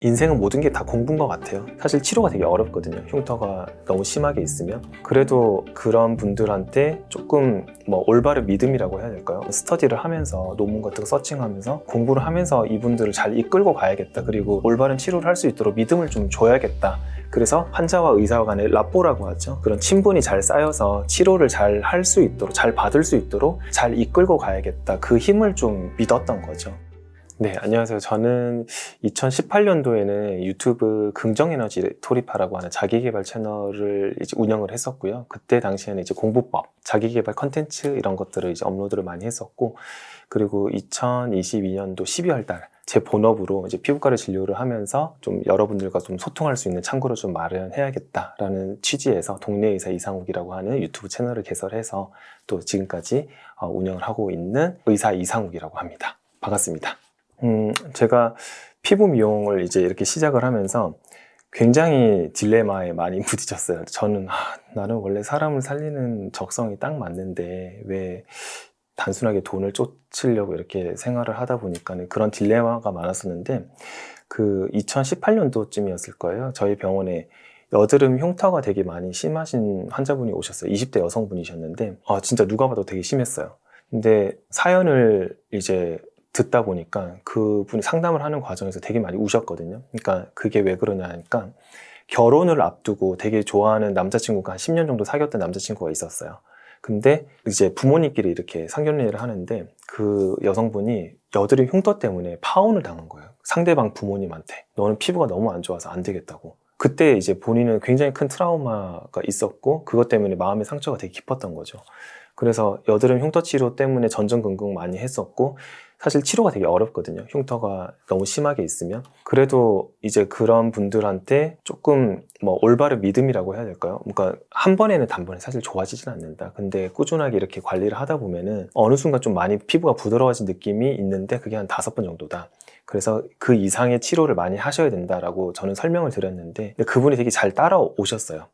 인생은 모든 게 다 공부인 것 같아요. 사실 치료가 되게 어렵거든요. 흉터가 너무 심하게 있으면. 그래도 그런 분들한테 조금 올바른 믿음이라고 해야 될까요? 스터디를 하면서 논문 같은 거 서칭하면서 공부를 하면서 이분들을 잘 이끌고 가야겠다. 그리고 올바른 치료를 할 수 있도록 믿음을 좀 줘야겠다. 그래서 환자와 의사 간의 라뽀라고 하죠. 그런 친분이 잘 쌓여서 치료를 잘 할 수 있도록, 잘 받을 수 있도록 잘 이끌고 가야겠다. 그 힘을 좀 믿었던 거죠. 네, 안녕하세요. 저는 2018년도에는 유튜브 긍정에너지 토리파라고 하는 자기계발 채널을 이제 운영을 했었고요. 그때 당시에는 이제 공부법, 자기계발 컨텐츠 이런 것들을 이제 업로드를 많이 했었고, 그리고 2022년도 12월 달 제 본업으로 이제 피부과를 진료를 하면서 좀 여러분들과 좀 소통할 수 있는 창구를 좀 마련해야겠다라는 취지에서 동네 의사 이상욱이라고 하는 유튜브 채널을 개설해서 또 지금까지 운영을 하고 있는 의사 이상욱이라고 합니다. 반갑습니다. 제가 피부 미용을 이제 이렇게 시작을 하면서 굉장히 딜레마에 많이 부딪혔어요. 저는 나는 원래 사람을 살리는 적성이 딱 맞는데 왜 단순하게 돈을 쫓으려고 이렇게 생활을 하다 보니까는 그런 딜레마가 많았었는데, 그 2018년도쯤이었을 거예요. 저희 병원에 여드름 흉터가 되게 많이 심하신 환자분이 오셨어요. 20대 여성분이셨는데 진짜 누가 봐도 되게 심했어요. 근데 사연을 이제 듣다 보니까 그분이 상담을 하는 과정에서 되게 많이 우셨거든요. 그러니까 그게 왜 그러냐 하니까, 결혼을 앞두고 되게 좋아하는 남자친구가 한 10년 정도 사귀었던 남자친구가 있었어요. 근데 이제 부모님끼리 이렇게 상견례를 하는데 그 여성분이 여드름 흉터 때문에 파혼을 당한 거예요. 상대방 부모님한테. 너는 피부가 너무 안 좋아서 안 되겠다고. 그때 이제 본인은 굉장히 큰 트라우마가 있었고 그것 때문에 마음의 상처가 되게 깊었던 거죠. 그래서 여드름 흉터 치료 때문에 전전긍긍 많이 했었고, 사실 치료가 되게 어렵거든요. 흉터가 너무 심하게 있으면. 그래도 이제 그런 분들한테 조금 올바른 믿음이라고 해야 될까요? 그러니까 한 번에는 단번에 사실 좋아지진 않는다. 근데 꾸준하게 이렇게 관리를 하다 보면은 어느 순간 좀 많이 피부가 부드러워진 느낌이 있는데 그게 한 5번 정도다. 그래서 그 이상의 치료를 많이 하셔야 된다라고 저는 설명을 드렸는데, 그분이 되게 잘 따라오셨어요.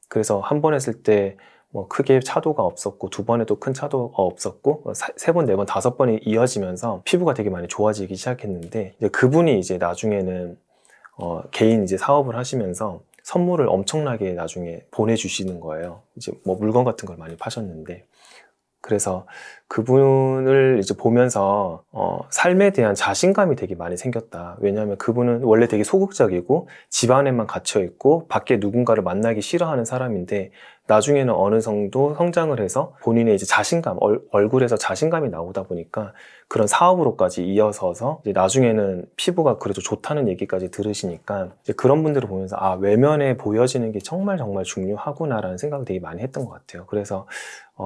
그래서 한 번 했을 때 크게 차도가 없었고, 2번에도 큰 차도가 없었고, 3번, 4번, 5번이 이어지면서 피부가 되게 많이 좋아지기 시작했는데, 이제 그분이 이제 나중에는 개인 이제 사업을 하시면서 선물을 엄청나게 나중에 보내주시는 거예요. 이제 물건 같은 걸 많이 파셨는데, 그래서 그분을 이제 보면서 삶에 대한 자신감이 되게 많이 생겼다. 왜냐하면 그분은 원래 되게 소극적이고 집 안에만 갇혀 있고 밖에 누군가를 만나기 싫어하는 사람인데, 나중에는 어느 정도 성장을 해서 본인의 이제 자신감, 얼굴에서 자신감이 나오다 보니까 그런 사업으로까지 이어서서 이제 나중에는 피부가 그래도 좋다는 얘기까지 들으시니까, 이제 그런 분들을 보면서 외면에 보여지는 게 정말 정말 중요하구나라는 생각을 되게 많이 했던 것 같아요. 그래서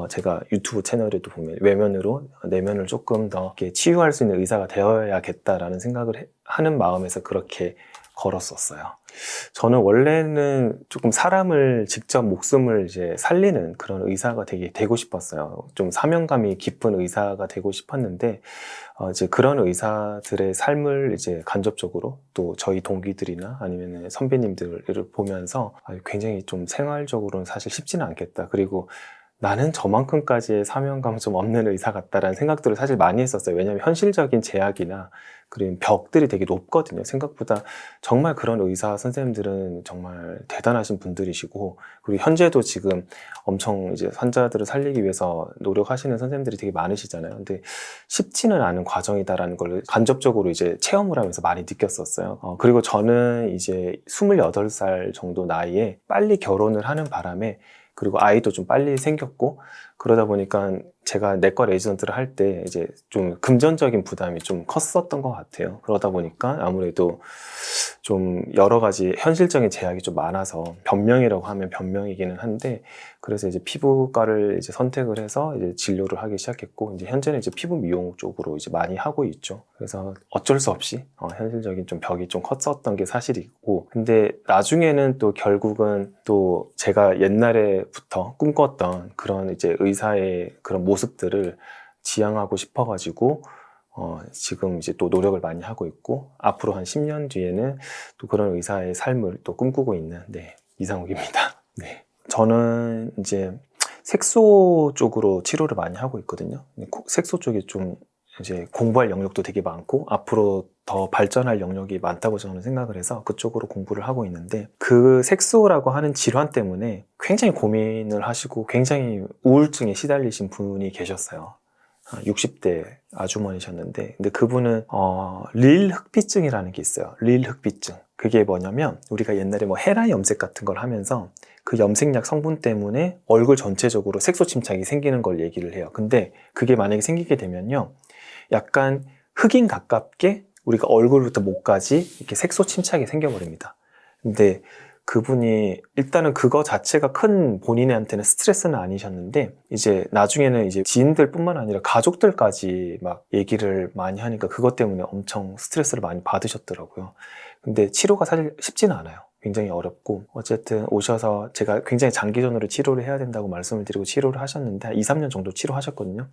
제가 유튜브 채널에도 보면 외면으로 내면을 조금 더 이렇게 치유할 수 있는 의사가 되어야겠다라는 생각을 하는 마음에서 그렇게 걸었었어요. 저는 원래는 조금 사람을 직접 목숨을 이제 살리는 그런 의사가 되게 되고 싶었어요. 좀 사명감이 깊은 의사가 되고 싶었는데, 이제 그런 의사들의 삶을 이제 간접적으로 또 저희 동기들이나 아니면 선배님들을 보면서 굉장히 좀 생활적으로는 사실 쉽지는 않겠다. 그리고 나는 저만큼까지의 사명감 좀 없는 의사 같다라는 생각들을 사실 많이 했었어요. 왜냐하면 현실적인 제약이나 그런 벽들이 되게 높거든요. 생각보다 정말 그런 의사 선생님들은 정말 대단하신 분들이시고, 그리고 현재도 지금 엄청 이제 환자들을 살리기 위해서 노력하시는 선생님들이 되게 많으시잖아요. 근데 쉽지는 않은 과정이다라는 걸 간접적으로 이제 체험을 하면서 많이 느꼈었어요. 그리고 저는 이제 28살 정도 나이에 빨리 결혼을 하는 바람에, 그리고 아이도 좀 빨리 생겼고, 그러다 보니까 제가 내과 레지던트를 할 때 이제 좀 금전적인 부담이 좀 컸었던 것 같아요. 그러다 보니까 아무래도 좀 여러 가지 현실적인 제약이 좀 많아서, 변명이라고 하면 변명이기는 한데, 그래서 이제 피부과를 이제 선택을 해서 이제 진료를 하기 시작했고, 이제 현재는 이제 피부 미용 쪽으로 이제 많이 하고 있죠. 그래서 어쩔 수 없이 현실적인 좀 벽이 좀 컸었던 게 사실이고, 근데 나중에는 또 결국은 또 제가 옛날에부터 꿈꿨던 그런 이제 의사의 그런 모습들을 지향하고 싶어가지고 지금 이제 또 노력을 많이 하고 있고, 앞으로 한 10년 뒤에는 또 그런 의사의 삶을 또 꿈꾸고 있는 이상욱입니다. 네. 저는 이제 색소 쪽으로 치료를 많이 하고 있거든요. 색소 쪽이 좀 이제 공부할 영역도 되게 많고 앞으로 더 발전할 영역이 많다고 저는 생각을 해서 그쪽으로 공부를 하고 있는데, 그 색소라고 하는 질환 때문에 굉장히 고민을 하시고 굉장히 우울증에 시달리신 분이 계셨어요. 60대 아주머니셨는데, 근데 그분은 릴 흑비증이라는 게 있어요. 릴 흑비증. 그게 뭐냐면 우리가 옛날에 뭐 헤라 염색 같은 걸 하면서 그 염색약 성분 때문에 얼굴 전체적으로 색소 침착이 생기는 걸 얘기를 해요. 근데 그게 만약에 생기게 되면요, 약간 흑인 가깝게 우리가 얼굴부터 목까지 이렇게 색소 침착이 생겨버립니다. 근데 그분이 일단은 그거 자체가 큰 본인한테는 스트레스는 아니셨는데, 이제 나중에는 이제 지인들뿐만 아니라 가족들까지 막 얘기를 많이 하니까 그것 때문에 엄청 스트레스를 많이 받으셨더라고요. 근데 치료가 사실 쉽지는 않아요. 굉장히 어렵고, 어쨌든 오셔서 제가 굉장히 장기전으로 치료를 해야 된다고 말씀을 드리고 치료를 하셨는데 한 2, 3년 정도 치료하셨거든요.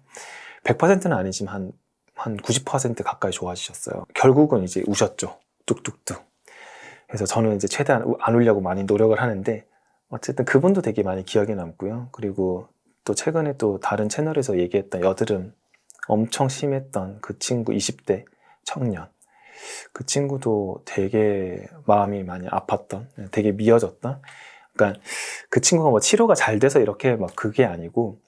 100%는 아니지만 한 90% 가까이 좋아지셨어요. 결국은 이제 우셨죠. 뚝뚝뚝. 그래서 저는 이제 최대한 안 울려고 많이 노력을 하는데, 어쨌든 그분도 되게 많이 기억에 남고요. 그리고 또 최근에 또 다른 채널에서 얘기했던 여드름 엄청 심했던 그 친구, 20대 청년, 그 친구도 되게 마음이 많이 아팠던, 되게 미어졌던, 그러니까 그 친구가 뭐 치료가 잘 돼서 이렇게 막 그게 아니고,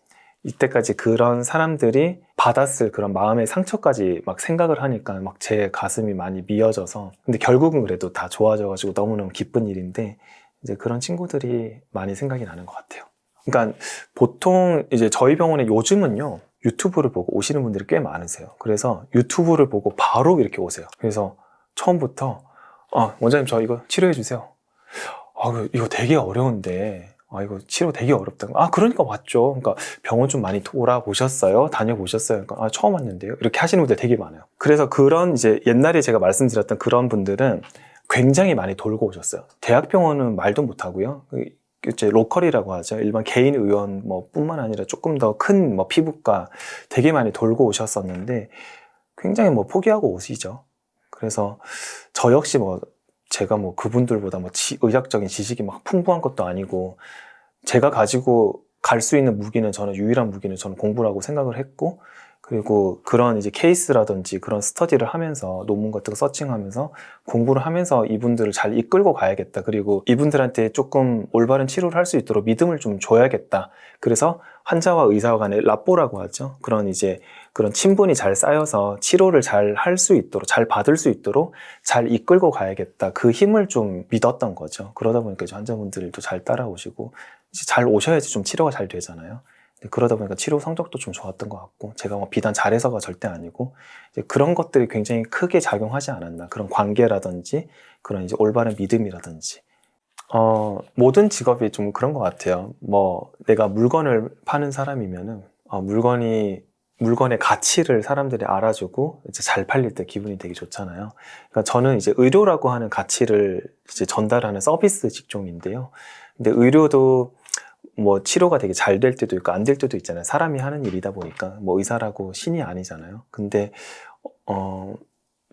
이때까지 그런 사람들이 받았을 그런 마음의 상처까지 막 생각을 하니까 막 제 가슴이 많이 미어져서, 근데 결국은 그래도 다 좋아져가지고 너무너무 기쁜 일인데, 이제 그런 친구들이 많이 생각이 나는 것 같아요. 그러니까 보통 이제 저희 병원에 요즘은요, 유튜브를 보고 오시는 분들이 꽤 많으세요. 그래서 유튜브를 보고 바로 이렇게 오세요. 그래서 처음부터 원장님 저 이거 치료해 주세요. 이거 되게 어려운데, 이거 치료 되게 어렵다. 그러니까 왔죠. 그러니까 병원 좀 많이 돌아보셨어요? 다녀보셨어요? 그러니까 처음 왔는데요. 이렇게 하시는 분들 되게 많아요. 그래서 그런 이제 옛날에 제가 말씀드렸던 그런 분들은 굉장히 많이 돌고 오셨어요. 대학병원은 말도 못하고요. 이제 로컬이라고 하죠. 일반 개인 의원 뭐 뿐만 아니라 조금 더 큰 뭐 피부과 되게 많이 돌고 오셨었는데 굉장히 뭐 포기하고 오시죠. 그래서 저 역시 뭐 제가 뭐 그분들보다 뭐 의학적인 지식이 막 풍부한 것도 아니고, 제가 가지고 갈 수 있는 무기는, 저는 유일한 무기는 저는 공부라고 생각을 했고, 그리고 그런 이제 케이스라든지 그런 스터디를 하면서 논문 같은 거 서칭하면서 공부를 하면서 이분들을 잘 이끌고 가야겠다. 그리고 이분들한테 조금 올바른 치료를 할 수 있도록 믿음을 좀 줘야겠다. 그래서 환자와 의사 간의 라뽀라고 하죠. 그런 이제 그런 친분이 잘 쌓여서 치료를 잘 할 수 있도록, 잘 받을 수 있도록 잘 이끌고 가야겠다. 그 힘을 좀 믿었던 거죠. 그러다 보니까 이제 환자분들도 잘 따라오시고, 이제 잘 오셔야지 좀 치료가 잘 되잖아요. 그러다 보니까 치료 성적도 좀 좋았던 것 같고, 제가 뭐 비단 잘해서가 절대 아니고, 이제 그런 것들이 굉장히 크게 작용하지 않았나. 그런 관계라든지, 그런 이제 올바른 믿음이라든지. 모든 직업이 좀 그런 것 같아요. 뭐, 내가 물건을 파는 사람이면은, 물건의 가치를 사람들이 알아주고, 이제 잘 팔릴 때 기분이 되게 좋잖아요. 그러니까 저는 이제 의료라고 하는 가치를 이제 전달하는 서비스 직종인데요. 근데 의료도 뭐 치료가 되게 잘 될 때도 있고 안 될 때도 있잖아요. 사람이 하는 일이다 보니까 뭐 의사라고 신이 아니잖아요. 근데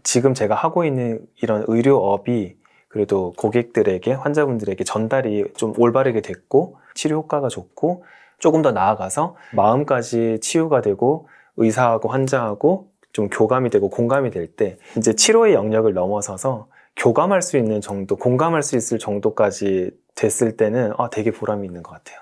지금 제가 하고 있는 이런 의료업이 그래도 고객들에게, 환자분들에게 전달이 좀 올바르게 됐고 치료 효과가 좋고 조금 더 나아가서 마음까지 치유가 되고 의사하고 환자하고 좀 교감이 되고 공감이 될 때, 이제 치료의 영역을 넘어서서 교감할 수 있는 정도, 공감할 수 있을 정도까지 됐을 때는 되게 보람이 있는 것 같아요.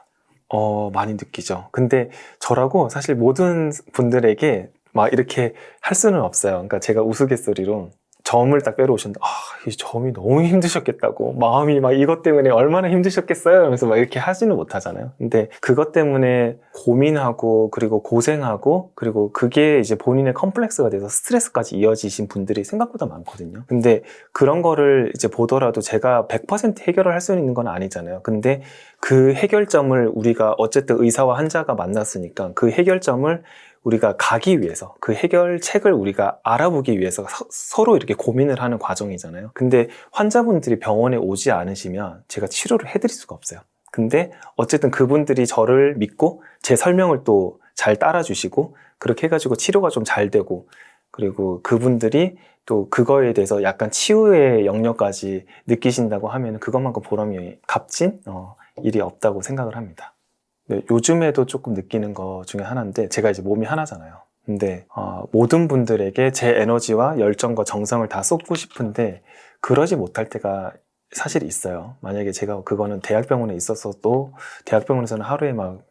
많이 느끼죠. 근데 저라고 사실 모든 분들에게 막 이렇게 할 수는 없어요. 그러니까 제가 우스갯소리로 점을 딱 빼러 오셨는데, 이 점이 너무 힘드셨겠다고, 마음이 막 이것 때문에 얼마나 힘드셨겠어요? 하면서 막 이렇게 하지는 못하잖아요. 근데 그것 때문에 고민하고, 그리고 고생하고, 그리고 그게 이제 본인의 컴플렉스가 돼서 스트레스까지 이어지신 분들이 생각보다 많거든요. 근데 그런 거를 이제 보더라도 제가 100% 해결을 할 수 있는 건 아니잖아요. 근데 그 해결점을 우리가 어쨌든 의사와 환자가 만났으니까 그 해결점을 우리가 가기 위해서, 그 해결책을 우리가 알아보기 위해서 서로 이렇게 고민을 하는 과정이잖아요. 근데 환자분들이 병원에 오지 않으시면 제가 치료를 해드릴 수가 없어요. 근데 어쨌든 그분들이 저를 믿고 제 설명을 또 잘 따라주시고 그렇게 해가지고 치료가 좀 잘 되고, 그리고 그분들이 또 그거에 대해서 약간 치유의 영역까지 느끼신다고 하면 그것만큼 보람이 값진 일이 없다고 생각을 합니다. 네, 요즘에도 조금 느끼는 거 중에 하나인데, 제가 이제 몸이 하나잖아요. 근데 모든 분들에게 제 에너지와 열정과 정성을 다 쏟고 싶은데 그러지 못할 때가 사실 있어요. 만약에 제가 그거는 대학병원에 있었어도 대학병원에서는 하루에 막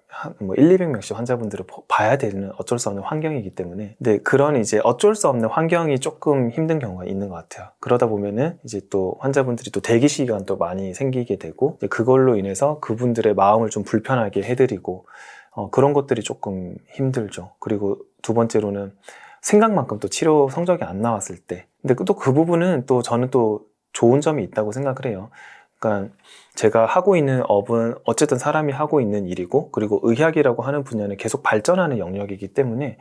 1, 200명씩 환자분들을 봐야 되는 어쩔 수 없는 환경이기 때문에 근데 그런 이제 어쩔 수 없는 환경이 조금 힘든 경우가 있는 것 같아요. 그러다 보면은 이제 또 환자분들이 또 대기 시간도 많이 생기게 되고 그걸로 인해서 그분들의 마음을 좀 불편하게 해드리고 그런 것들이 조금 힘들죠. 그리고 두 번째로는 생각만큼 또 치료 성적이 안 나왔을 때 근데 또 그 부분은 또 저는 또 좋은 점이 있다고 생각을 해요. 그러니까 제가 하고 있는 업은 어쨌든 사람이 하고 있는 일이고 그리고 의학이라고 하는 분야는 계속 발전하는 영역이기 때문에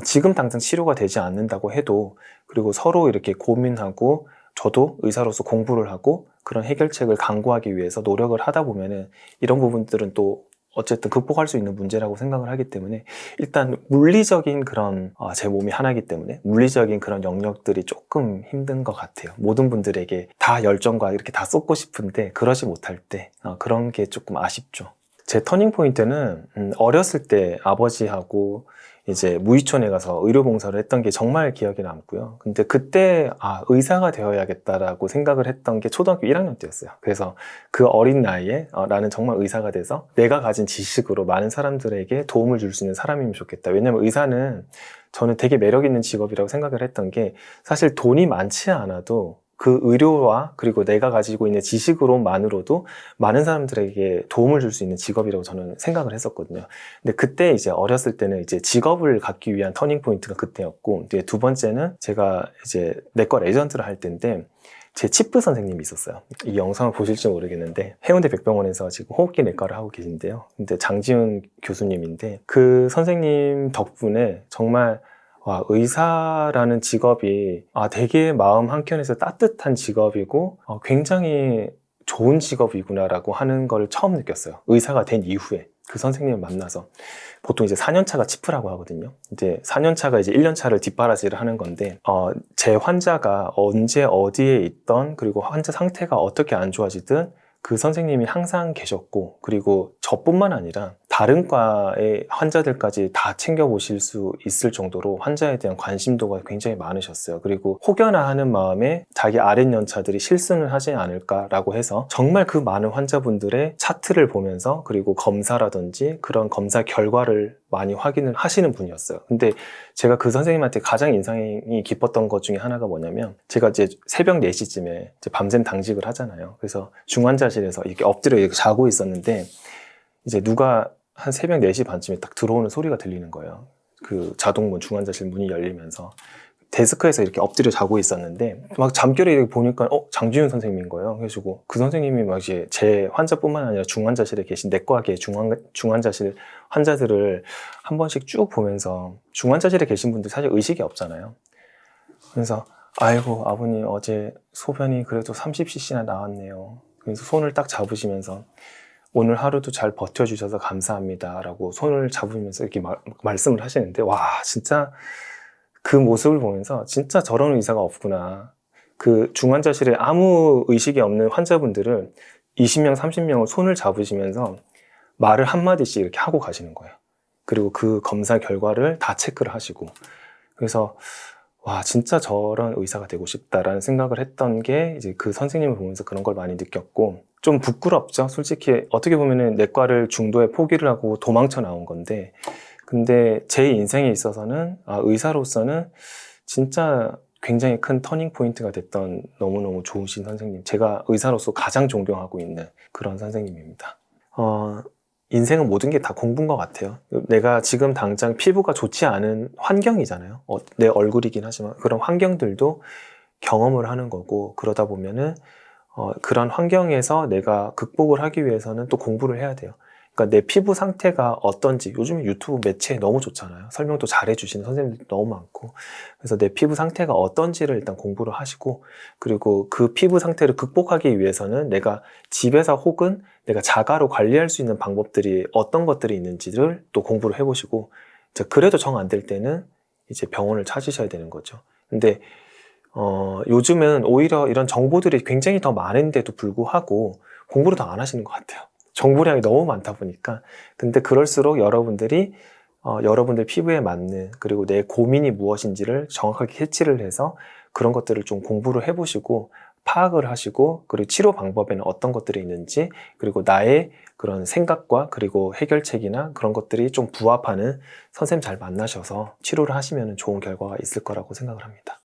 지금 당장 치료가 되지 않는다고 해도 그리고 서로 이렇게 고민하고 저도 의사로서 공부를 하고 그런 해결책을 강구하기 위해서 노력을 하다 보면은 이런 부분들은 또 어쨌든 극복할 수 있는 문제라고 생각을 하기 때문에 일단 물리적인 그런 제 몸이 하나이기 때문에 물리적인 그런 영역들이 조금 힘든 것 같아요. 모든 분들에게 다 열정과 이렇게 다 쏟고 싶은데 그러지 못할 때 그런 게 조금 아쉽죠. 제 터닝 포인트는 어렸을 때 아버지하고 이제 무의촌에 가서 의료봉사를 했던 게 정말 기억에 남고요. 근데 그때 의사가 되어야겠다라고 생각을 했던 게 초등학교 1학년 때였어요. 그래서 그 어린 나이에 나는 정말 의사가 돼서 내가 가진 지식으로 많은 사람들에게 도움을 줄 수 있는 사람이면 좋겠다. 왜냐면 의사는 저는 되게 매력 있는 직업이라고 생각을 했던 게 사실 돈이 많지 않아도 그 의료와 그리고 내가 가지고 있는 지식으로만으로도 많은 사람들에게 도움을 줄 수 있는 직업이라고 저는 생각을 했었거든요. 근데 그때 이제 어렸을 때는 이제 직업을 갖기 위한 터닝 포인트가 그때였고, 이제 두 번째는 제가 이제 내과 레전트를 할 때인데 제 치프 선생님이 있었어요. 이 영상을 보실지 모르겠는데 해운대 백병원에서 지금 호흡기 내과를 하고 계신데요. 근데 장지훈 교수님인데 그 선생님 덕분에 정말 의사라는 직업이 되게 마음 한켠에서 따뜻한 직업이고 굉장히 좋은 직업이구나라고 하는 걸 처음 느꼈어요. 의사가 된 이후에 그 선생님을 만나서 보통 이제 4년차가 치프라고 하거든요. 이제 4년차가 이제 1년차를 뒷바라지를 하는 건데 제 환자가 언제 어디에 있던 그리고 환자 상태가 어떻게 안 좋아지든 그 선생님이 항상 계셨고 그리고 저뿐만 아니라 다른 과의 환자들까지 다 챙겨보실 수 있을 정도로 환자에 대한 관심도가 굉장히 많으셨어요. 그리고 혹여나 하는 마음에 자기 아랫연차들이 실수는 하지 않을까라고 해서 정말 그 많은 환자분들의 차트를 보면서 그리고 검사라든지 그런 검사 결과를 많이 확인을 하시는 분이었어요. 근데 제가 그 선생님한테 가장 인상이 깊었던 것 중에 하나가 뭐냐면 제가 이제 새벽 4시쯤에 이제 밤샘 당직을 하잖아요. 그래서 중환자실에서 이렇게 엎드려 이렇게 자고 있었는데 이제 누가 한 새벽 4시 반쯤에 딱 들어오는 소리가 들리는 거예요. 그 자동문 중환자실 문이 열리면서 데스크에서 이렇게 엎드려 자고 있었는데 막 잠결에 이렇게 보니까 장지훈 선생님인 거예요. 그래가지고 그 선생님이 막 이제 제 환자뿐만 아니라 중환자실에 계신 내과계 중환자실 환자들을 한 번씩 쭉 보면서 중환자실에 계신 분들 사실 의식이 없잖아요. 그래서 아이고 아버님 어제 소변이 그래도 30cc나 나왔네요. 그래서 손을 딱 잡으시면서 오늘 하루도 잘 버텨주셔서 감사합니다 라고 손을 잡으면서 이렇게 말씀을 하시는데 와 진짜 그 모습을 보면서 진짜 저런 의사가 없구나. 그 중환자실에 아무 의식이 없는 환자분들을 20명 30명을 손을 잡으시면서 말을 한마디씩 이렇게 하고 가시는 거예요. 그리고 그 검사 결과를 다 체크를 하시고 그래서 와 진짜 저런 의사가 되고 싶다라는 생각을 했던 게 이제 그 선생님을 보면서 그런 걸 많이 느꼈고 좀 부끄럽죠. 솔직히 어떻게 보면은 내과를 중도에 포기를 하고 도망쳐 나온 건데 근데 제 인생에 있어서는 의사로서는 진짜 굉장히 큰 터닝 포인트가 됐던 너무너무 좋으신 선생님, 제가 의사로서 가장 존경하고 있는 그런 선생님입니다. 인생은 모든 게 다 공부인 것 같아요. 내가 지금 당장 피부가 좋지 않은 환경이잖아요. 내 얼굴이긴 하지만 그런 환경들도 경험을 하는 거고 그러다 보면은 그런 환경에서 내가 극복을 하기 위해서는 또 공부를 해야 돼요. 그러니까 내 피부 상태가 어떤지 요즘에 유튜브 매체 너무 좋잖아요. 설명도 잘해주시는 선생님들도 너무 많고 그래서 내 피부 상태가 어떤지를 일단 공부를 하시고 그리고 그 피부 상태를 극복하기 위해서는 내가 집에서 혹은 내가 자가로 관리할 수 있는 방법들이 어떤 것들이 있는지를 또 공부를 해보시고 그래도 정 안 될 때는 이제 병원을 찾으셔야 되는 거죠. 근데 요즘은 오히려 이런 정보들이 굉장히 더 많은데도 불구하고 공부를 더 안 하시는 것 같아요. 정보량이 너무 많다 보니까. 근데 그럴수록 여러분들이 여러분들 피부에 맞는 그리고 내 고민이 무엇인지를 정확하게 캐치를 해서 그런 것들을 좀 공부를 해보시고 파악을 하시고 그리고 치료 방법에는 어떤 것들이 있는지 그리고 나의 그런 생각과 그리고 해결책이나 그런 것들이 좀 부합하는 선생님 잘 만나셔서 치료를 하시면 좋은 결과가 있을 거라고 생각을 합니다.